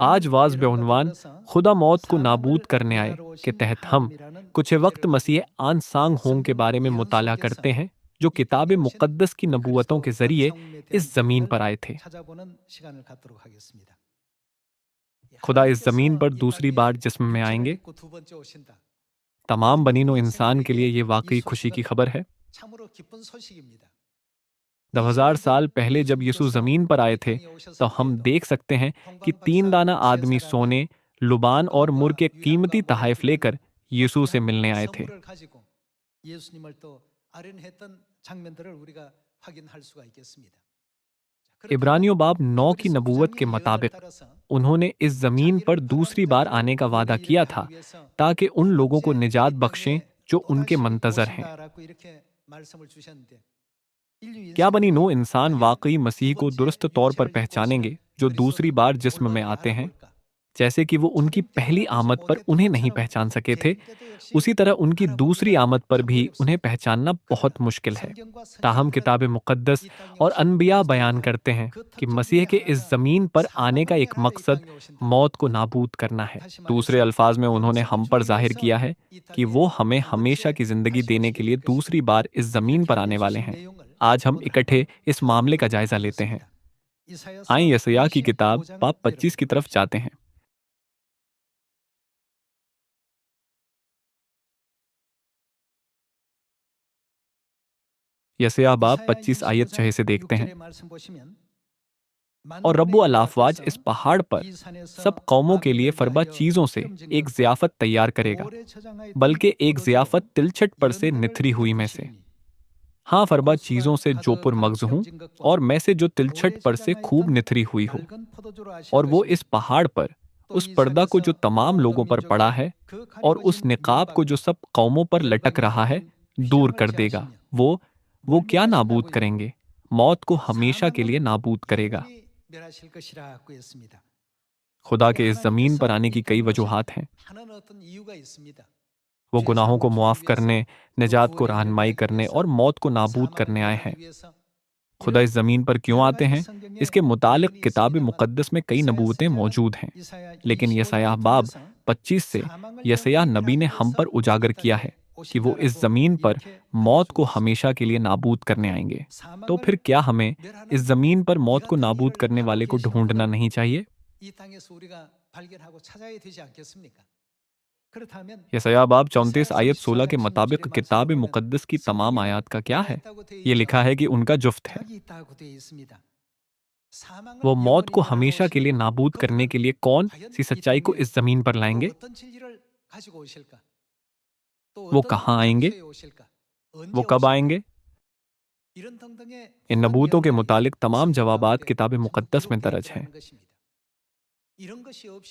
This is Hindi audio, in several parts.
आज वाज बेउनवान खुदा मौत को नाबूद करने आए के तहत हम कुछ वक्त मसीह आन सांग होंग के बारे में मुताला करते हैं, जो किताब मुक़द्दस की नबूवतों के जरिए इस जमीन पर आए थे। खुदा इस जमीन पर दूसरी बार जिस्म में आएंगे। तमाम बनीनो इंसान के लिए ये वाकई खुशी की खबर है। 2000 साल पहले जब यीशु जमीन पर आए थे, तो हम देख सकते हैं कि 3 दाना आदमी सोने, लुबान और मुर के कीमती तहाइफ लेकर यीशु से मिलने आए थे। इब्रानियों बाब 9 की नबूवत के मुताबिक उन्होंने इस जमीन पर दूसरी बार आने का वादा किया था, ताकि उन लोगों को निजात बख्शें जो उनके मंतजर हैं। क्या बनी नो इंसान वाकई मसीह को दुरुस्त तौर पर पहचानेंगे, जो दूसरी बार जिस्म में आते हैं? जैसे कि वो उनकी पहली आमद पर उन्हें नहीं पहचान सके थे, उसी तरह उनकी दूसरी आमद पर भी उन्हें पहचानना बहुत मुश्किल है। ताहम किताब मुक़द्दस और अनबिया बयान करते हैं कि मसीह के इस ज़मीन पर आने का एक मकसद मौत को नाबूद करना है। दूसरे अल्फाज में उन्होंने हम पर जाहिर किया है कि वो हमें हमेशा की ज़िंदगी देने के लिए दूसरी बार इस ज़मीन पर आने वाले हैं। आज हम इकट्ठे इस मामले का जायज़ा लेते हैं। आइए यशायाह की किताब बाब 25 की तरफ जाते हैं। यशायाह बाब 25 आयत 6 से देखते हैं। और रब्बु अलाफवाज इस पहाड़ पर सब कौमों के लिए फरबा चीजों से एक ज़ियाफत तैयार करेगा, बल्कि एक ज़ियाफत तिलछट पर से निथरी हुई में से। हाँ, फरबा चीजों से जो पुरमग्ज हूं, और मैं से जो तिलछट पर से खूब निथरी हुई हो। और वो इस पहाड़ पर उस पर्दा को जो तमाम लोगों पर पड़ा है, और उस निकाब को जो सब कौमों पर लटक रहा है, दूर कर देगा। वो क्या नाबूद करेंगे? मौत को हमेशा के लिए नाबूद करेगा। खुदा के इस जमीन पर आने की कई वजूहात हैं। वो गुनाहों को मुआफ करने, निजात को रहनुमाई करने और मौत को नाबूद करने आए हैं। खुदा इस जमीन पर क्यों आते हैं, इसके मुतालिक किताब मुक़द्दस में कई नबूवतें मौजूद हैं। लेकिन यशायाह बाब 25 से यशायाह नबी ने हम पर उजागर किया है कि वो इस जमीन पर मौत को हमेशा के लिए नाबूद करने आएंगे। तो फिर क्या हमें इस जमीन पर मौत को नाबूद करने वाले को ढूंढना नहीं चाहिए? यशायाह बाब 34 आयत 16 के मुताबिक किताब मुक़द्दस की तमाम आयत का क्या है? ये लिखा है कि उनका जुफ्त है। वो मौत को हमेशा के लिए नाबूद करने के लिए कौन सी सच्चाई को इस जमीन पर लाएंगे? वो कहाँ आएंगे? वो कब आएंगे? इन नबूतों के मुतालिक तमाम जवाबात किताब मुक़द्दस में दर्ज हैं।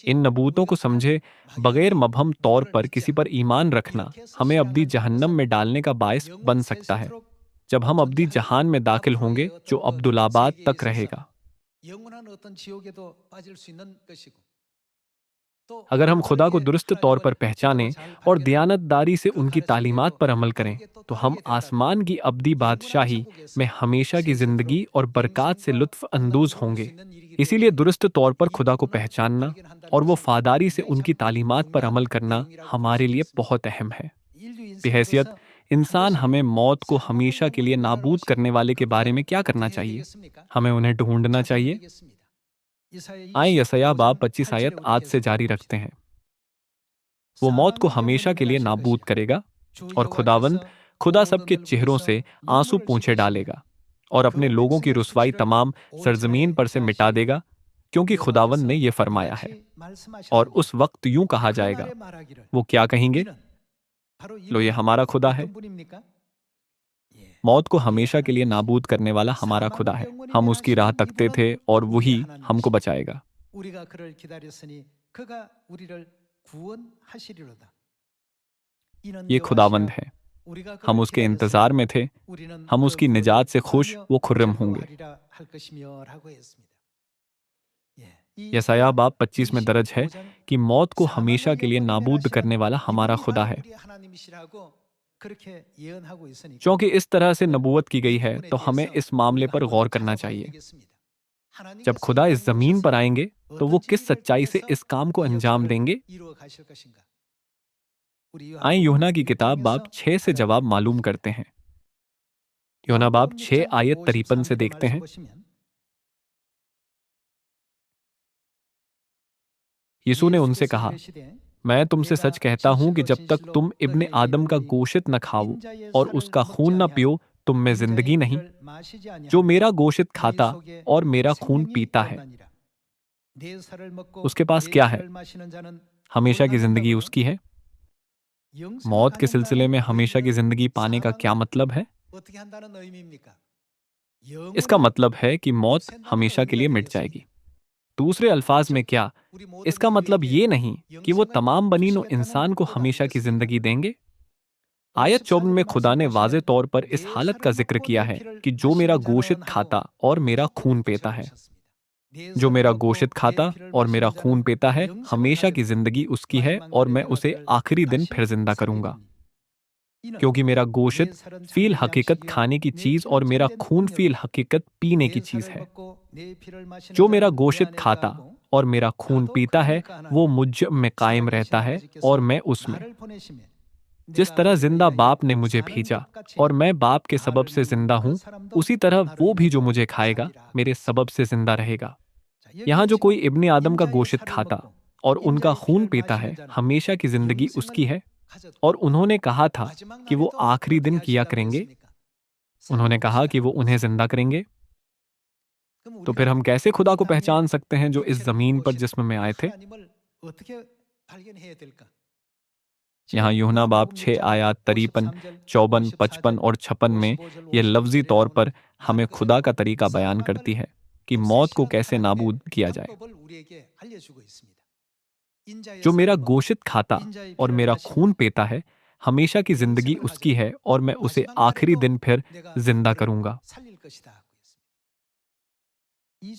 इन नबूतों को समझे बगैर मबहम तौर पर किसी पर ईमान रखना हमें अब्दी जहन्नम में डालने का बायस बन सकता है, जब हम अब्दी जहान में दाखिल होंगे, जो अब्दुलाबाद तक रहेगा। अगर हम खुदा को दुरुस्त तौर पर पहचानें और दयानतदारी से उनकी तालीमात पर अमल करें, तो हम आसमान की अब्दी बादशाही में हमेशा की जिंदगी और बरक़ात से लुत्फ़ अंदोज़ होंगे। इसीलिए दुरुस्त तौर पर खुदा को पहचानना और वो फ़ादारी से उनकी तालीमात पर अमल करना हमारे लिए बहुत अहम है। बेहैसियत इंसान, हमें मौत को हमेशा के लिए नाबूद करने वाले के बारे में क्या करना चाहिए? हमें उन्हें ढूंढना चाहिए। आए यशायाह बाब 25 आयत आज से जारी रखते हैं। वो मौत को हमेशा के लिए नाबूद करेगा, और खुदा सबके चेहरों से आंसू पूंछे डालेगा, और अपने लोगों की रुसवाई तमाम सरजमीन पर से मिटा देगा, क्योंकि खुदावंद ने यह फरमाया है। और उस वक्त यूं कहा जाएगा, वो क्या कहेंगे? लो, ये हमारा खुदा है। मौत को हमेशा के लिए नाबूद करने वाला हमारा खुदा है। हम उसकी राह तकते थे और वही हमको बचाएगा। ये खुदावंद है। हम उसके इंतजार में थे। हम उसकी निजात से खुश वो खुर्रम होंगे। यशायाह बाब 25 में दर्ज है कि मौत को हमेशा के लिए नाबूद करने वाला हमारा खुदा है। क्योंकि इस तरह से नबूवत की गई है, तो हमें इस मामले पर गौर करना चाहिए। जब खुदा इस जमीन पर आएंगे तो वो किस सच्चाई से इस काम को अंजाम देंगे? आए यूहन्ना की किताब बाब 6 से जवाब मालूम करते हैं। यूहन्ना बाब 6 आयत 53 से देखते हैं। यीशु ने उनसे कहा, मैं तुमसे सच कहता हूं कि जब तक तुम इब्ने आदम का गोश्त न खाओ और उसका खून न पियो, तुम में जिंदगी नहीं। जो मेरा गोश्त खाता और मेरा खून पीता है, उसके पास क्या है? हमेशा की जिंदगी उसकी है। मौत के सिलसिले में हमेशा की जिंदगी पाने का क्या मतलब है? इसका मतलब है कि मौत हमेशा के लिए मिट जाएगी। दूसरे अल्फाज में क्या इसका मतलब ये नहीं कि वो तमाम बनीनो इंसान को हमेशा की जिंदगी देंगे? आयत 54 में खुदा ने वाज़े तौर पर इस हालत का जिक्र किया है कि जो मेरा गोश्त खाता और मेरा खून पीता है। जो मेरा गोश्त खाता और मेरा खून पीता है, हमेशा की जिंदगी उसकी है और मैं उसे आखिरी दिन फिर जिंदा करूंगा। क्योंकि मेरा गोश्त फील हकीकत खाने की चीज और मेरा खून फील हकीकत पीने की चीज है। जो मेरा गोश्त खाता और मेरा खून पीता है, वो मुझ में कायम रहता है और मैं उसमें। जिस तरह जिंदा बाप ने मुझे भेजा और मैं बाप के सबब से जिंदा हूं, उसी तरह वो भी जो मुझे खाएगा मेरे सबब से जिंदा रहेगा। यहाँ जो कोई इब्ने आदम का गोश्त खाता और उनका खून पीता है, हमेशा की जिंदगी उसकी है। और उन्होंने कहा था कि वो आखिरी दिन किया करेंगे। उन्होंने कहा कि वो उन्हें जिंदा करेंगे। तो फिर हम कैसे खुदा को पहचान सकते हैं जो इस जमीन पर जिस्म में आए थे? यहाँ यूहन्ना बाब 6 आयात 53, 54, 55 और 56 में यह लफ्जी तौर पर हमें खुदा का तरीका बयान करती है कि मौत को कैसे नाबूद किया जाए। जो मेरा गोश्त खाता और मेरा खून पीता है, हमेशा की जिंदगी उसकी है और मैं उसे आखिरी दिन फिर जिंदा करूंगा।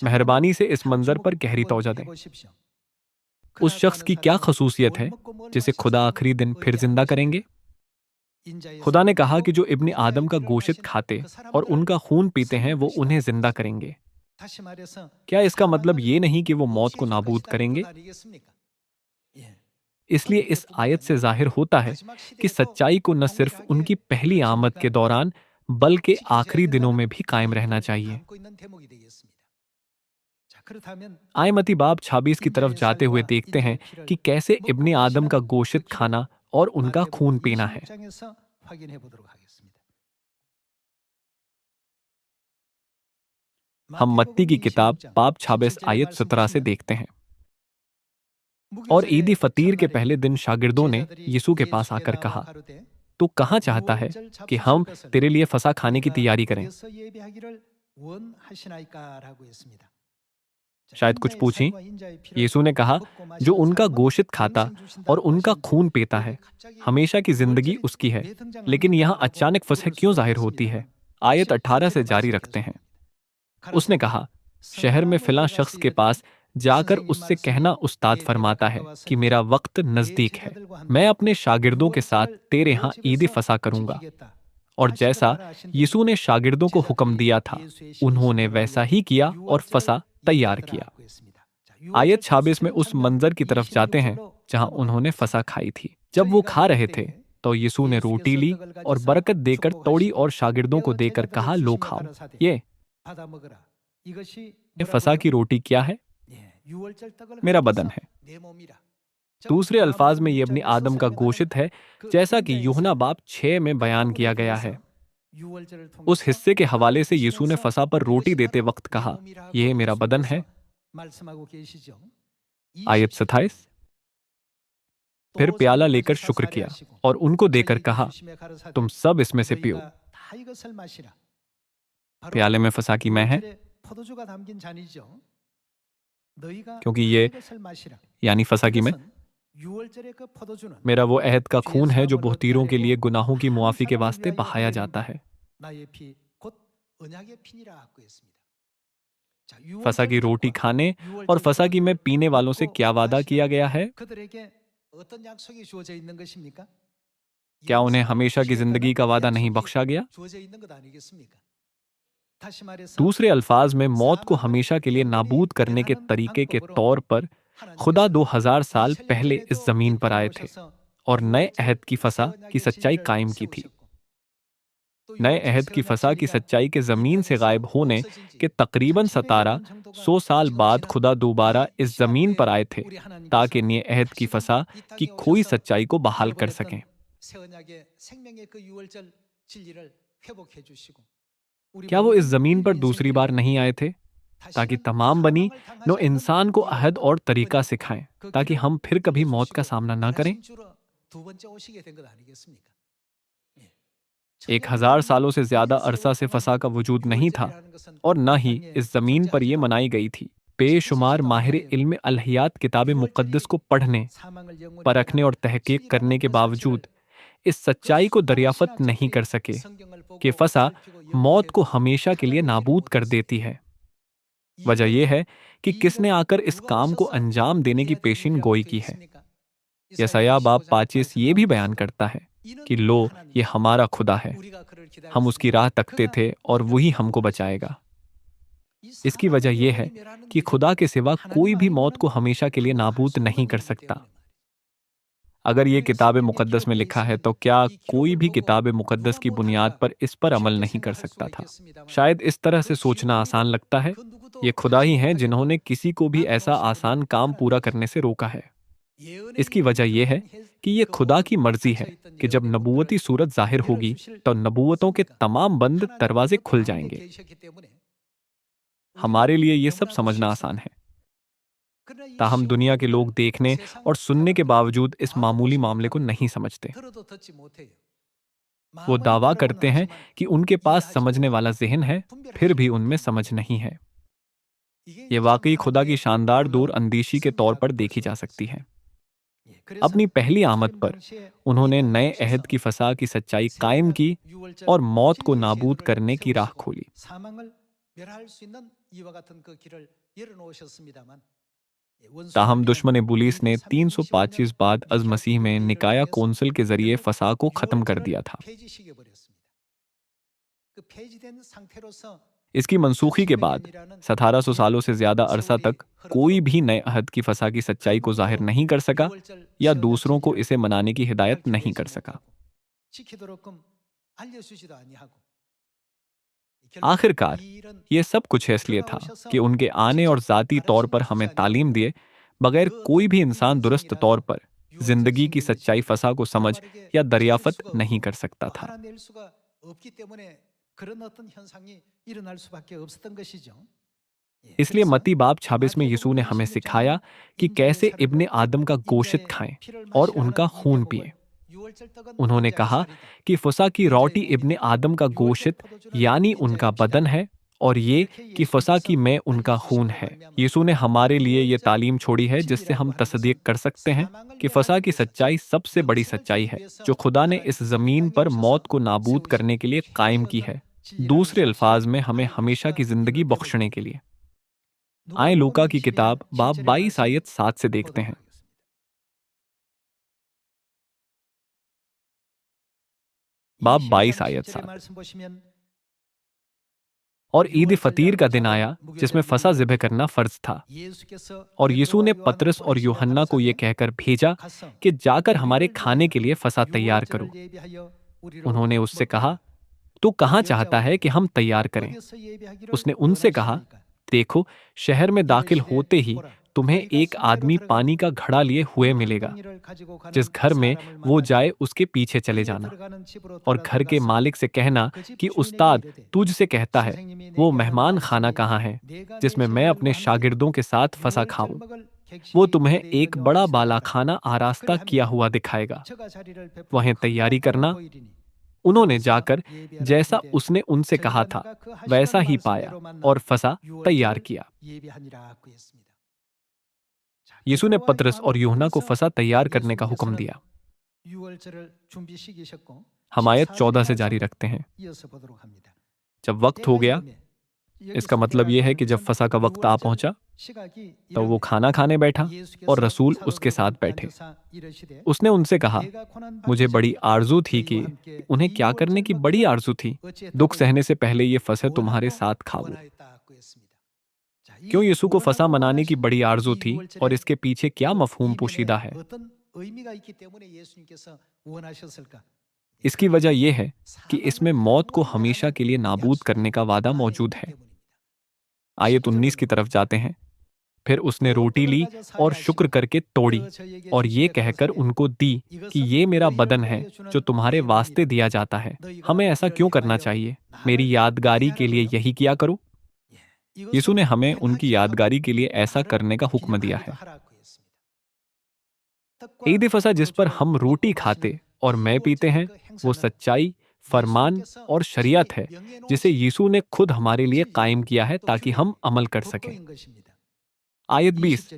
मेहरबानी से इस मंजर पर गहरी तवज्जो दें। उस शख्स की क्या खसूसियत है जिसे खुदा आखिरी दिन फिर जिंदा करेंगे? खुदा ने कहा कि जो इब्ने आदम का गोश्त खाते और उनका खून पीते हैं, वो उन्हें जिंदा करेंगे। क्या इसका मतलब ये नहीं कि वो मौत को नाबूद करेंगे? इसलिए इस आयत से जाहिर होता है कि सच्चाई को न सिर्फ उनकी पहली आमद के दौरान बल्कि आखिरी दिनों में भी कायम रहना चाहिए। आय मती बाब 26 की तरफ जाते हुए देखते हैं कि कैसे इब्ने आदम का गोश्त खाना और उनका खून पीना है। हम मत्ती की किताब बाब 26 आयत 17 से देखते हैं। और ईदी फतीर के पहले दिन शागिर्दों ने यीशु के पास आकर कहा, तू कहाँ चाहता है कि हम तेरे लिए फसह खाने की तैयारी करें? शायद कुछ पूछें। यीशु ने कहा, जो उनका गोश्त खाता और उनका खून पीता है, हमेशा की जिंदगी उसकी है। लेकिन यहाँ अचानक फसह क्यों जाहिर होती है? आयत 18 से जारी रखते हैं। उसने कहा, शहर में फिला शख्स के पास जाकर उससे कहना, उस्ताद फरमाता है कि मेरा वक्त नजदीक है। मैं अपने शागिर्दों के साथ तेरे यहाँ ईद फसा करूंगा। और जैसा यीशु ने शागिर्दों को हुक्म दिया था, उन्होंने वैसा ही किया और फसा तैयार किया। आयत 26 में उस मंजर की तरफ जाते हैं जहां उन्होंने फसा खाई थी। जब वो खा रहे थे तो यीशु ने रोटी ली और बरकत देकर तोड़ी और शागिर्दों को देकर कहा, लो खाओ, ये फसा की रोटी क्या है? मेरा बदन है। दूसरे अल्फाज में ये अपनी आदम का गोश्त है, जैसा कि यूहन्ना बाब 6 में बयान किया गया है। उस हिस्से के हवाले से यीशु ने फसा पर रोटी देते वक्त कहा, यह मेरा बदन है। आयत 27। फिर प्याला लेकर शुक्र किया और उनको देकर कहा, तुम सब इसमें से पियो। प्याले में फसा की मैं है, क्योंकि ये यानी फसा की मैं मेरा वो अहद का खून है जो बहुतीरों के लिए गुनाहों की मुआफी के वास्ते बहाया जाता है। फसा की रोटी खाने और फसा की मैं पीने वालों से क्या वादा किया गया है? क्या उन्हें हमेशा की जिंदगी का वादा नहीं बख्शा गया? दूसरे अल्फाज में मौत को हमेशा के लिए नाबूद करने के तरीके के तौर पर खुदा 2000 साल पहले इस जमीन पर आए थे और नए अहद की फसा की सच्चाई कायम की थी। नए अहद की फसा की सच्चाई के जमीन से गायब होने के तकरीबन 1700 साल बाद खुदा दोबारा इस जमीन पर आए थे ताकि नए अहद की फसा की खोई सच्चाई को बहाल कर सकें। क्या वो इस जमीन पर दूसरी बार नहीं आए थे ताकि तमाम बनी नो इंसान को अहद और तरीका सिखाएं ताकि हम फिर कभी मौत का सामना ना करें? 1000 सालों से ज्यादा अरसा से फसा का वजूद नहीं था और न ही इस जमीन पर यह मनाई गई थी। बेशुमार माहिर इल्म अलहियात किताब मुकद्दस को पढ़ने, परखने और तहकीक करने के बावजूद इस सच्चाई को दरियाफत नहीं कर सके कि फसा मौत को हमेशा के लिए नाबूद कर देती है। वजह यह है कि किसने आकर इस काम को अंजाम देने की पेशिन गोई की है। यसाया बाब 25 ये भी बयान करता है कि लो, ये हमारा खुदा है, हम उसकी राह तकते थे और वही हमको बचाएगा। इसकी वजह यह है कि खुदा के सिवा कोई भी मौत को हमेशा के लिए नाबूद नहीं कर सकता। अगर ये किताब मुकद्दस में लिखा है तो क्या कोई भी किताब मुकद्दस की बुनियाद पर इस पर अमल नहीं कर सकता था? शायद इस तरह से सोचना आसान लगता है। ये खुदा ही हैं जिन्होंने किसी को भी ऐसा आसान काम पूरा करने से रोका है। इसकी वजह यह है कि ये खुदा की मर्जी है कि जब नबूवती सूरत जाहिर होगी तो नबूवतों के तमाम बंद दरवाजे खुल जाएंगे। हमारे लिए ये सब समझना आसान है, ताहम दुनिया के लोग देखने और सुनने के बावजूद इस मामूली मामले को नहीं समझते। वो दावा करते हैं कि उनके पास समझने वाला ज़हन है, फिर भी उनमें समझ नहीं है। ये वाकई खुदा की शानदार दूर अंदेशी के तौर पर देखी जा सकती है। अपनी पहली आमद पर उन्होंने नए अहद की फसा की सच्चाई कायम की और मौत को नाबूद करने की राह खोली। ताहम दुश्मन इब्लीस ने 325 बाद अज मसीह में निकाया कौंसिल के जरिए फसा को खत्म कर दिया था। इसकी मनसूखी के बाद 1700 सालों से ज्यादा अरसा तक कोई भी नए अहद की फसा की सच्चाई को जाहिर नहीं कर सका या दूसरों को इसे मनाने की हिदायत नहीं कर सका। आखिरकार ये सब कुछ इसलिए था कि उनके आने और जाती तौर पर हमें तालीम दिए बगैर कोई भी इंसान दुरुस्त तौर पर जिंदगी की सच्चाई फसा को समझ या दरियाफत नहीं कर सकता था। इसलिए मत्ती बाब 26 में यीशु ने हमें सिखाया कि कैसे इब्ने आदम का गोश्त खाएं और उनका खून पिएं। उन्होंने कहा कि फसा की रोटी इब्ने आदम का गोश्त यानी उनका बदन है और ये कि फसा की मैं उनका खून है। यीशु ने हमारे लिए ये तालीम छोड़ी है जिससे हम तस्दीक कर सकते हैं कि फसा की सच्चाई सबसे बड़ी सच्चाई है जो खुदा ने इस जमीन पर मौत को नाबूद करने के लिए कायम की है, दूसरे अल्फाज में हमें हमेशा की जिंदगी बख्शने के लिए। आए लूका की किताब बाब 22 आयत 7 से देखते हैं। बाब 22 आयत 7। और ईद फतीर का दिन आया जिसमें फसा ज़िबह करना फर्ज था, और यीशु ने पतरस और यूहन्ना को यह कहकर भेजा कि जाकर हमारे खाने के लिए फसा तैयार करो। उन्होंने उससे कहा, तू कहाँ चाहता है कि हम तैयार करें? उसने उनसे कहा, देखो, शहर में दाखिल होते ही तुम्हें एक आदमी पानी का घड़ा लिए हुए मिलेगा। जिस घर में वो जाए उसके पीछे चले जाना और घर के मालिक से कहना कि उस्ताद तुझसे कहता है, वो मेहमान खाना कहाँ है जिसमें मैं अपने शागिर्दों के साथ फसा खाऊं। वो तुम्हें एक बड़ा बाला खाना आरास्ता किया हुआ दिखाएगा, वहीं तैयारी करना। उन्होंने जाकर जैसा उसने उनसे कहा था वैसा ही पाया और फसा तैयार किया। यीशु ने पतरस और यूहन्ना को फसा तैयार करने का हुक्म दिया। हम आयत 14 से जारी रखते हैं। जब वक्त हो गया, इसका मतलब ये है कि जब फसह का वक्त आ पहुंचा, तो वो खाना खाने बैठा और रसूल उसके साथ बैठे। उसने उनसे कहा, मुझे बड़ी आरज़ू थी कि उन्हें क्या करने की बड़ी आरज़ू थी? दुःख सहने से पहले ये फसह तुम्हारे साथ खाऊँ। क्यों यीशु को फसह मनाने की बड़ी आरज़ू थी और इसके पीछे क्या मफ़हूम पोशीदा है? इसकी वजह यह है कि इसमें मौत को हमेशा के लिए नाबूद करने का वादा मौजूद है। आयत 19 की तरफ जाते हैं। फिर उसने रोटी ली और शुक्र करके तोड़ी और ये कहकर उनको दी कि ये मेरा बदन है जो तुम्हारे वास्ते दिया जाता है। हमें ऐसा क्यों करना चाहिए? मेरी यादगारी के लिए यही किया करो। यीशु ने हमें उनकी यादगारी के लिए ऐसा करने का हुक्म दिया है। ईद फसह जिस पर हम रोटी खाते और मैं पीते हैं, वो सच्चाई, फरमान और शरीयत है जिसे यीशु ने खुद हमारे लिए कायम किया है ताकि हम अमल कर सकें। आयत 20।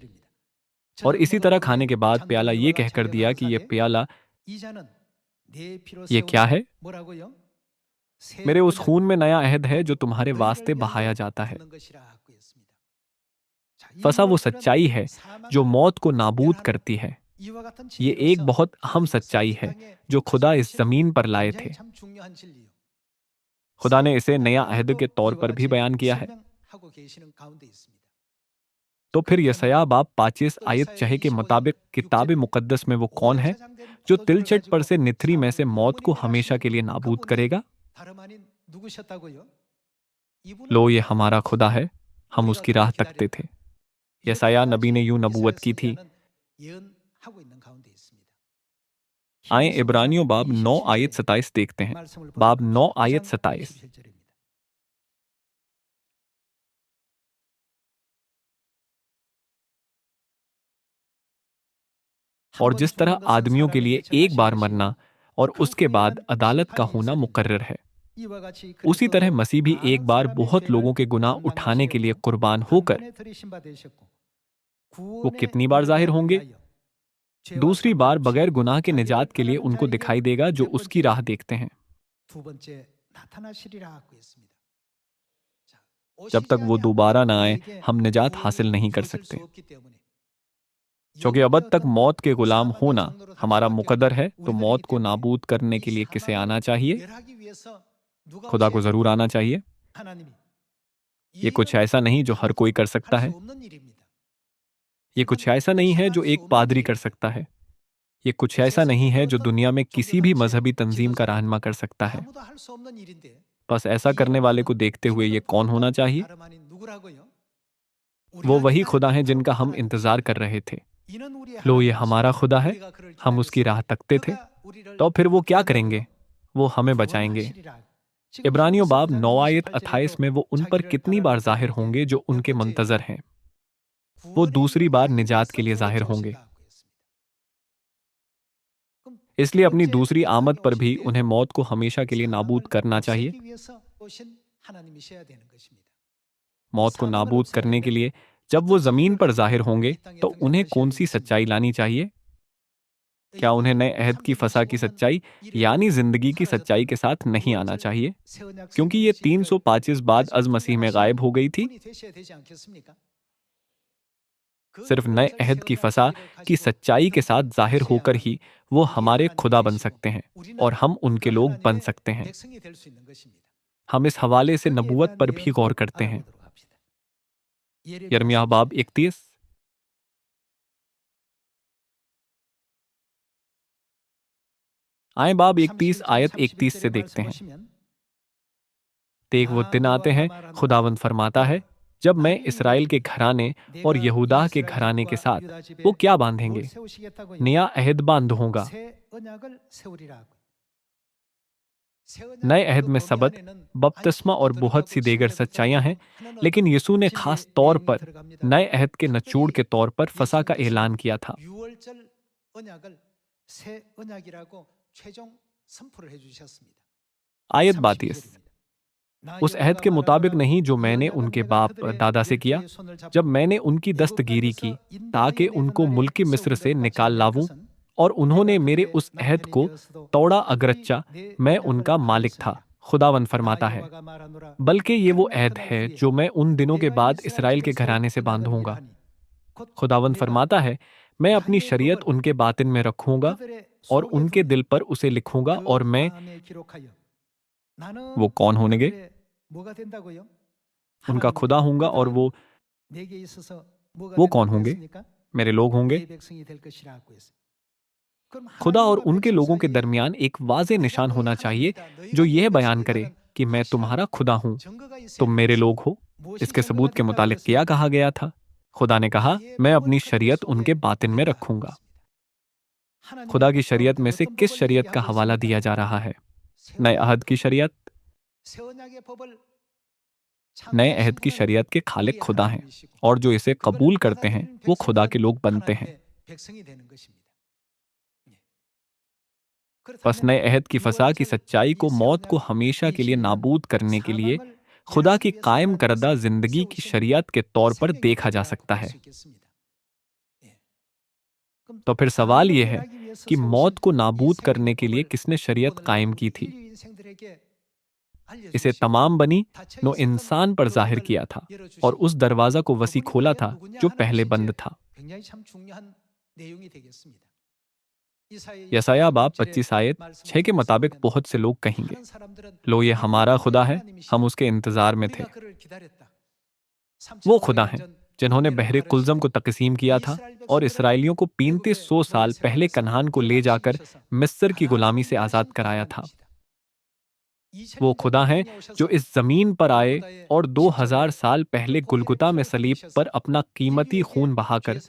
और इसी तरह खाने के बाद प्याला ये कहकर दिया कि ये प्याला ये क्या है? मेरे उस खून में नया अहद है जो तुम्हारे वास्ते बहाया जाता है। फसह वो सच्चाई है जो मौत को नाबूद करती है। ये एक बहुत अहम सच्चाई है जो खुदा इस जमीन पर लाए थे। खुदा ने इसे नया अहद के तौर पर भी बयान किया है। तो फिर यशायाह बाब 25 आयत 6 के मुताबिक किताब मुकद्दस में वो कौन है जो तिलछट पर से निथरी में से मौत को हमेशा के लिए नाबूद करेगा? लो, ये हमारा खुदा है, हम उसकी राह तकते थे। यशायाह नबी ने यूं नबूवत की थी। आए इब्रानियों बाब 9 आयत 27 देखते हैं। बाब 9 आयत 27। और जिस तरह आदमियों के लिए एक बार मरना और उसके बाद अदालत का होना मुकर्रर है, उसी तरह मसीह भी एक बार बहुत लोगों के गुनाह उठाने के लिए कुर्बान होकर, वो कितनी बार जाहिर होंगे? दूसरी बार बगैर गुनाह के निजात के लिए उनको दिखाई देगा जो उसकी राह देखते हैं। जब तक वो दोबारा ना आए, हम निजात हासिल नहीं कर सकते, क्योंकि अब तक मौत के गुलाम होना हमारा मुकद्दर है। तो मौत को नाबूद करने के लिए किसे आना चाहिए? खुदा को जरूर आना चाहिए। ये कुछ ऐसा नहीं जो हर कोई कर सकता है। ये कुछ ऐसा नहीं है जो एक पादरी कर सकता है। ये कुछ ऐसा नहीं है जो दुनिया में किसी भी मजहबी तंजीम का रहनुमा कर सकता है। बस ऐसा करने वाले को देखते हुए ये कौन होना चाहिए? वो वही खुदा है जिनका हम इंतजार कर रहे थे। लो, ये हमारा खुदा है, हम उसकी राह तकते थे। तो फिर वो क्या करेंगे? वो हमें बचाएंगे। इब्रानियों बाब 9 आयत 28 में वो उन पर कितनी बार जाहिर होंगे जो उनके मुंतजर हैं। वो दूसरी बार निजात के लिए जाहिर होंगे। इसलिए अपनी दूसरी आमद पर भी उन्हें मौत को हमेशा के लिए नाबूद करना चाहिए। मौत को नाबूद करने के लिए जब वो जमीन पर जाहिर होंगे तो उन्हें कौन सी सच्चाई लानी चाहिए? क्या उन्हें नए अहद की फसा की सच्चाई यानी जिंदगी की सच्चाई के साथ नहीं आना चाहिए, क्योंकि ये 325 बाद अज मसीह में गायब हो गई थी? सिर्फ नए अहद की फसा की सच्चाई के साथ जाहिर होकर ही वो हमारे खुदा बन सकते हैं और हम उनके लोग बन सकते हैं। हम इस हवाले से नबूवत पर भी गौर करते हैं। यिर्मयाह बाब 31। आए बाब 31 आयत 31 से देखते हैं। देख, वो दिन आते हैं, खुदावंद फरमाता है, जब मैं इसराइल के घराने और यहूदा के घराने के साथ वो क्या बांधेंगे? नया अहद बांध होगा। नए अहद में सबत, बपतिस्मा और बहुत सी देगर सच्चाइयां हैं, लेकिन यीशु ने खास तौर पर नए अहद के नचोड़ के तौर पर फसा का ऐलान किया था। आयत 32। उस अहद के मुताबिक नहीं जो मैंने उनके बाप दादा से किया, जब मैंने उनकी दस्तगीरी की ताकि उनको मुल्क मिस्र से निकाल लाऊं, और उन्होंने मेरे उस अहद को तोड़ा अगरच्चा मैं उनका मालिक था। खुदावंद फरमाता है, बल्कि ये वो अहद है जो मैं उन दिनों के बाद इसराइल के घराने से बांधूंगा। खुदावंद फरमाता है, मैं अपनी शरीयत उनके बातिन में रखूंगा और उनके दिल पर उसे लिखूंगा, और मैं वो कौन होंगे? उनका खुदा हूंगा, और वो कौन होंगे? मेरे लोग होंगे। खुदा और उनके लोगों के दरमियान एक वाज़ेह निशान होना चाहिए जो यह बयान करे कि मैं तुम्हारा खुदा हूं, तुम मेरे लोग हो। इसके सबूत के मुतालिक क्या कहा गया था? खुदा ने कहा, मैं अपनी शरीयत उनके बातिन में रखूंगा। खुदा की शरीयत में से किस शरीयत का हवाला दिया जा रहा है? नए अहद की शरीयत। नए अहद की शरीयत के खालिक खुदा हैं, और जो इसे कबूल करते हैं वो खुदा के लोग बनते हैं। बस नए अहद की फसा की सच्चाई को मौत को हमेशा के लिए नाबूद करने के लिए खुदा की कायम करदा जिंदगी की शरीयत के तौर पर देखा जा सकता है। तो फिर सवाल यह है कि मौत को नाबूद करने के लिए किसने शरीयत कायम की थी? इसे तमाम बनी नो इंसान पर जाहिर किया था, और उस दरवाजा को वसी खोला था जो पहले बंद था। यसाया बाब 25 आयत 6 के मुताबिक बहुत से लोग कहेंगे, लो ये हमारा खुदा है, हम उसके इंतजार में थे। वो खुदा हैं जिन्होंने बहरे कुलजम को तकसीम किया था और इसराइलियों को 3500 साल पहले कनान को ले जाकर मिस्र की गुलामी से आज़ाद कराया था। वो खुदा हैं जो इस जमीन पर आए और 2000 साल पहले गुलगुता में सलीब पर अपना कीमती खून बहाकर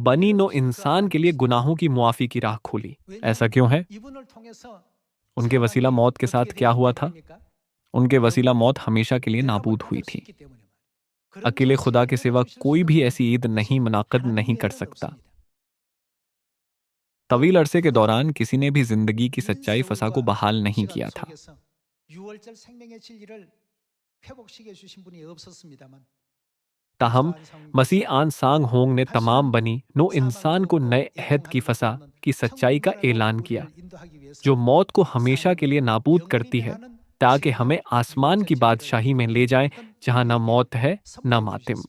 बनी नो इंसान के लिए गुनाहों की मुआफी की राह खोली। ऐसा क्यों है? उनके वसीला मौत के साथ क्या हुआ था? उनके वसीला मौत हमेशा के लिए नाबूद हुई थी। अकेले खुदा के सिवा कोई भी ऐसी ईद नहीं मुनाकिद नहीं कर सकता। तवील अरसे के दौरान किसी ने भी जिंदगी की सच्चाई फसा को बहाल नहीं किया था। ताहम मसीह आन सांग होंग ने तमाम बनी नो इंसान को नए अहद की फसा की सच्चाई का ऐलान किया, जो मौत को हमेशा के लिए नाबूद करती है, ताकि हमें आसमान की बादशाही में ले जाए जहां ना मौत है ना मातिम।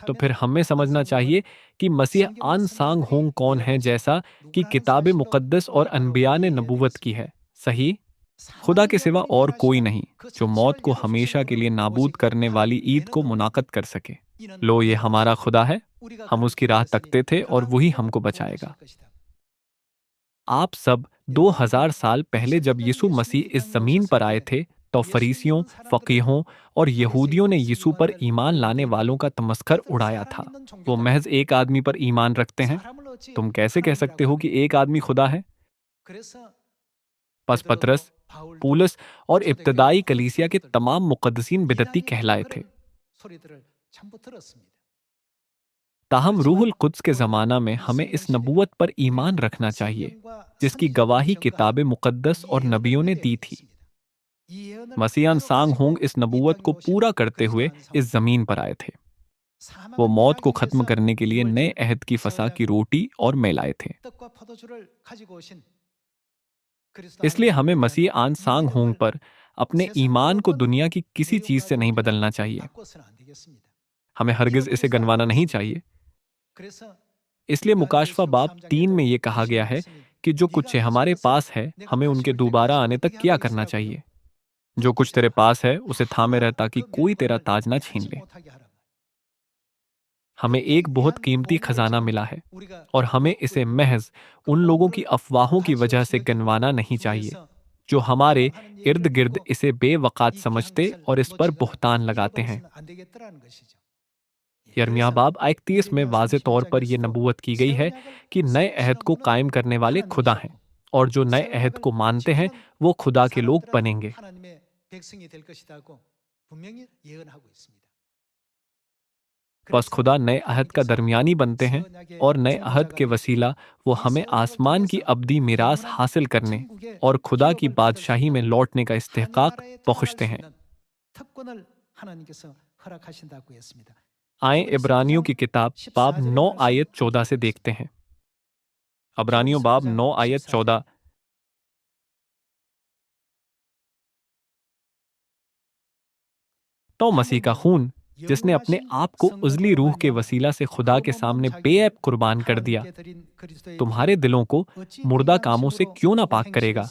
तो फिर हमें समझना चाहिए कि मसीह आन सांग होंग कौन है, जैसा कि किताब मुकद्दस और अनबिया ने नबूवत की है। सही, खुदा के सिवा और कोई नहीं जो मौत को हमेशा के लिए नाबूद करने वाली ईद को मुनाकद कर सके। लो ये हमारा खुदा है, हम उसकी राह तकते थे और वही हमको बचाएगा। आप सब 2000 साल पहले जब यीशु मसीह इस जमीन पर आए थे, तो फरीसियों, फकीहों और यहूदियों ने यीशु पर ईमान लाने वालों का तमस्खर उड़ाया था। वो महज एक आदमी पर ईमान रखते हैं। तुम कैसे कह सकते हो कि एक आदमी खुदा है? बस पतरस, पौलुस और इब्तदाई कलीसिया के तमाम मुकद्दसीन बिदती कहलाए थे। ताहम रूहुल कुद्स के ज़माना में हमें इस नबूवत पर ईमान रखना चाहिए जिसकी गवाही किताब मुकद्दस और नबियों ने दी थी। मसीहान सांग होंग इस नबूवत को पूरा करते हुए इस जमीन पर आए थे। वो मौत को खत्म करने के लिए नए अहद की फसा की रोटी और मेलाए थे। इसलिए हमें मसीह आन सांग होंग पर अपने ईमान को दुनिया की किसी चीज से नहीं बदलना चाहिए। हमें हरगिज इसे गनवाना नहीं चाहिए। इसलिए मुकाशफा बाब 3 में यह कहा गया है कि जो कुछ हमारे पास है हमें उनके दोबारा आने तक क्या करना चाहिए। जो कुछ तेरे पास है उसे थामे रह ताकि कोई तेरा ताज ना छीन ले। हमें एक बहुत कीमती खजाना मिला है और हमें इसे महज उन लोगों की अफवाहों की वजह से गनवाना नहीं चाहिए जो हमारे इर्द गिर्द इसे बेवकात समझते और इस पर बुहतान लगाते हैं। यिर्मयाह बाब 31 में वाज़े तौर पर यह नबूवत की गई है कि नए अहद को कायम करने वाले खुदा हैं, और जो नए अहद को मानते हैं वो खुदा के लोग बनेंगे। बस खुदा नए अहद का दरमियानी बनते हैं, और नए अहद के वसीला वो हमें आसमान की अब्दी मिरास हासिल करने और खुदा की बादशाही में लौटने का इस्तेहकाक बख्शते हैं। आए इब्रानियों की किताब बाब 9 आयत 14 से देखते हैं। अब्रानियों बाब 9 आयत 14। तो मसीह का खून, जिसने अपने आप को उजली रूह के वसीला से खुदा के सामने बेऐब कुर्बान कर दिया, तुम्हारे दिलों को मुर्दा कामों से क्यों ना पाक करेगा,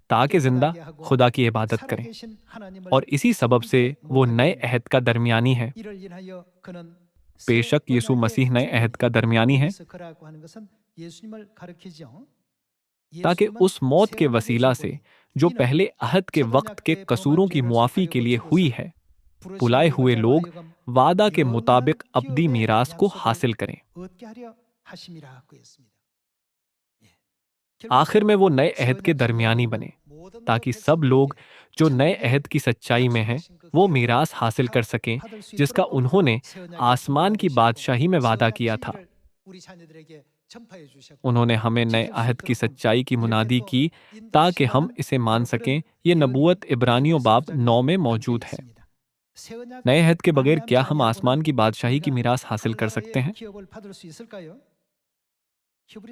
ताकि जिंदा खुदा की इबादत करें। और इसी सबब से वो नए अहद का दरमियानी है। बेशक यीशु मसीह नए अहद का दरमियानी है, ताकि उस मौत के वसीला से जो पहले अहद के वक्त के कसूरों की मुआफी के लिए हुई है, बुलाए हुए लोग वादा के मुताबिक अब्दी मीरास को हासिल करें। आखिर में वो नए अहद के दरमियानी बने, ताकि सब लोग जो नए अहद की सच्चाई में हैं, वो मीरास हासिल कर सकें जिसका उन्होंने आसमान की बादशाही में वादा किया था। उन्होंने हमें नए अहद की सच्चाई की मुनादी की ताकि हम इसे मान सकें। ये नबूवत इब्रानियों बाब 9 में मौजूद है। नए अहद के बगैर क्या हम आसमान की बादशाही की मीरास हासिल कर सकते हैं?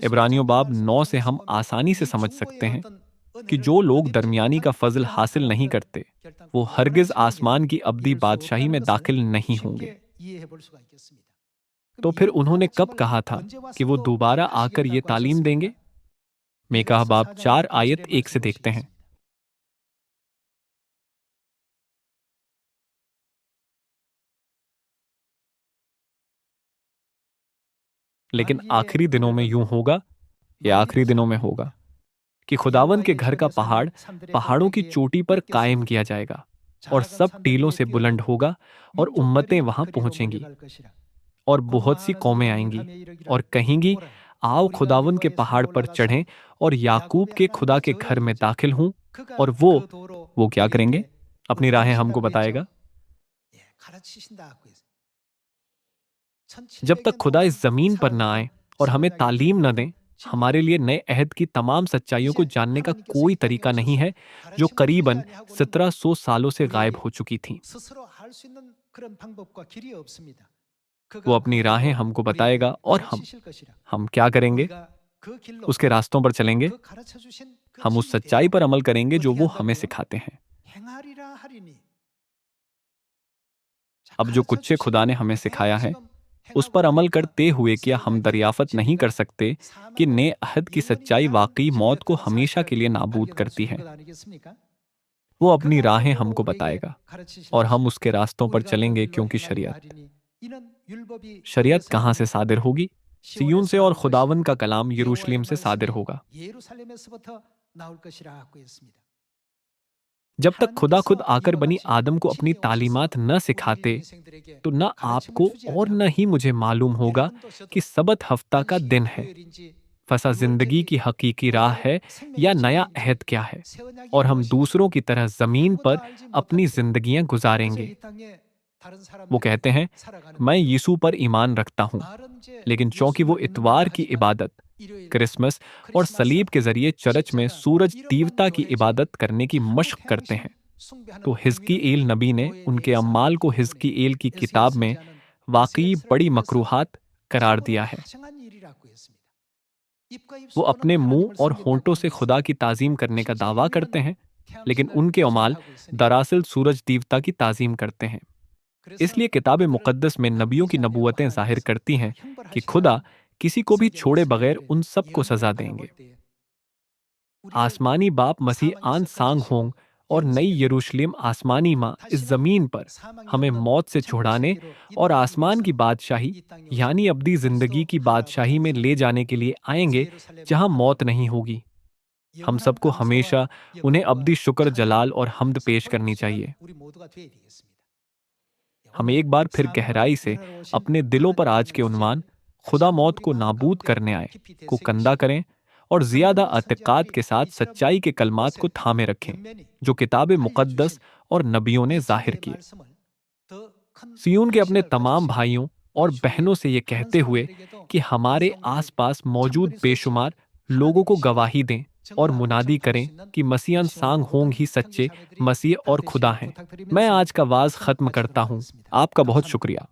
इब्रानियों बाब 9 से हम आसानी से समझ सकते हैं कि जो लोग दरमियानी का फजल हासिल नहीं करते, वो हरगिज आसमान की अब्दी बादशाही में दाखिल नहीं होंगे। तो फिर उन्होंने कब कहा था कि वो दोबारा आकर ये तालीम देंगे? मेकाह बाब 4 आयत 1 से देखते हैं। लेकिन आखिरी दिनों में यूं होगा, या आखिरी दिनों में होगा, कि खुदावन के घर का पहाड़ पहाड़ों की चोटी पर कायम किया जाएगा और सब टीलों से बुलंद होगा और उम्मतें वहां पहुंचेंगी और बहुत सी कौमें आएंगी और कहेंगी, आओ खुदावन के पहाड़ पर चढ़ें और याकूब के खुदा के घर में दाखिल हूं। और वो क्या करेंगे? अपनी राहें हमको बताएगा। जब तक खुदा इस जमीन पर ना आए और हमें तालीम न दें, हमारे लिए नए अहद की तमाम सच्चाइयों को जानने का कोई तरीका नहीं है, जो करीबन 1700 सालों से गायब हो चुकी थीं। वो अपनी राहें हमको बताएगा और हम क्या करेंगे? उसके रास्तों पर चलेंगे। हम उस सच्चाई पर अमल करेंगे जो वो हमें सिखाते हैं। अब जो कुछ खुदा ने हमें सिखाया है, उस पर अमल करते हुए क्या हम दरियाफत नहीं कर सकते कि नए अहद की सच्चाई वाकई मौत को हमेशा के लिए नाबूद करती है? वो अपनी राहें हमको बताएगा और हम उसके रास्तों पर चलेंगे, क्योंकि शरीयत कहाँ से सादिर होगी? सिय्योन से, और खुदावन का कलाम यरूशलेम से सादिर होगा। जब तक खुदा खुद आकर बनी आदम को अपनी तालीमात न सिखाते, तो न आपको और न ही मुझे मालूम होगा कि सबत हफ्ता का दिन है, फसा जिंदगी की हकीकी राह है, या नया अहद क्या है, और हम दूसरों की तरह जमीन पर अपनी जिंदगियां गुजारेंगे। वो कहते हैं, मैं यीशु पर ईमान रखता हूं, लेकिन चूंकि वो इतवार की इबादत, क्रिसमस और सलीब के जरिए चर्च में सूरज देवता की इबादत करने की मशक करते हैं, तो हिजकीएल नबी ने उनके अम्माल को हिजकीएल की किताब में वाकई बड़ी मकरूहात करार दिया है। वो अपने मुंह और होंठों से खुदा की ताजीम करने का दावा करते हैं, लेकिन उनके अमाल दरअसल सूरज देवता की ताजीम करते हैं। इसलिए किताब मुकद्दस में नबियों की नबूवतें जाहिर करती हैं कि खुदा किसी को भी छोड़े बगैर उन सबको सजा देंगे। आसमानी बाप मसीह आन सांग होंग और नई यरूशलेम आसमानी माँ इस जमीन पर हमें मौत से छुड़ाने और आसमान की बादशाही, यानी अब्दी जिंदगी की बादशाही में ले जाने के लिए आएंगे, जहां मौत नहीं होगी। हम सबको हमेशा उन्हें अब्दी शुक्र, जलाल और हम्द पेश करनी चाहिए। हम एक बार फिर गहराई से अपने दिलों पर आज के उन्वान, खुदा मौत को नाबूद करने आए, को कंधा करें और ज्यादा अतिकाद के साथ सच्चाई के कलमात को थामे रखें जो किताब मुकद्दस और नबियों ने जाहिर किए। सियून के अपने तमाम भाइयों और बहनों से ये कहते हुए कि हमारे आसपास मौजूद बेशुमार लोगों को गवाही दें और मुनादी करें कि मसीहन सांग होंग ही सच्चे मसीह और खुदा हैं। मैं आज का वाज खत्म करता हूँ। आपका बहुत शुक्रिया।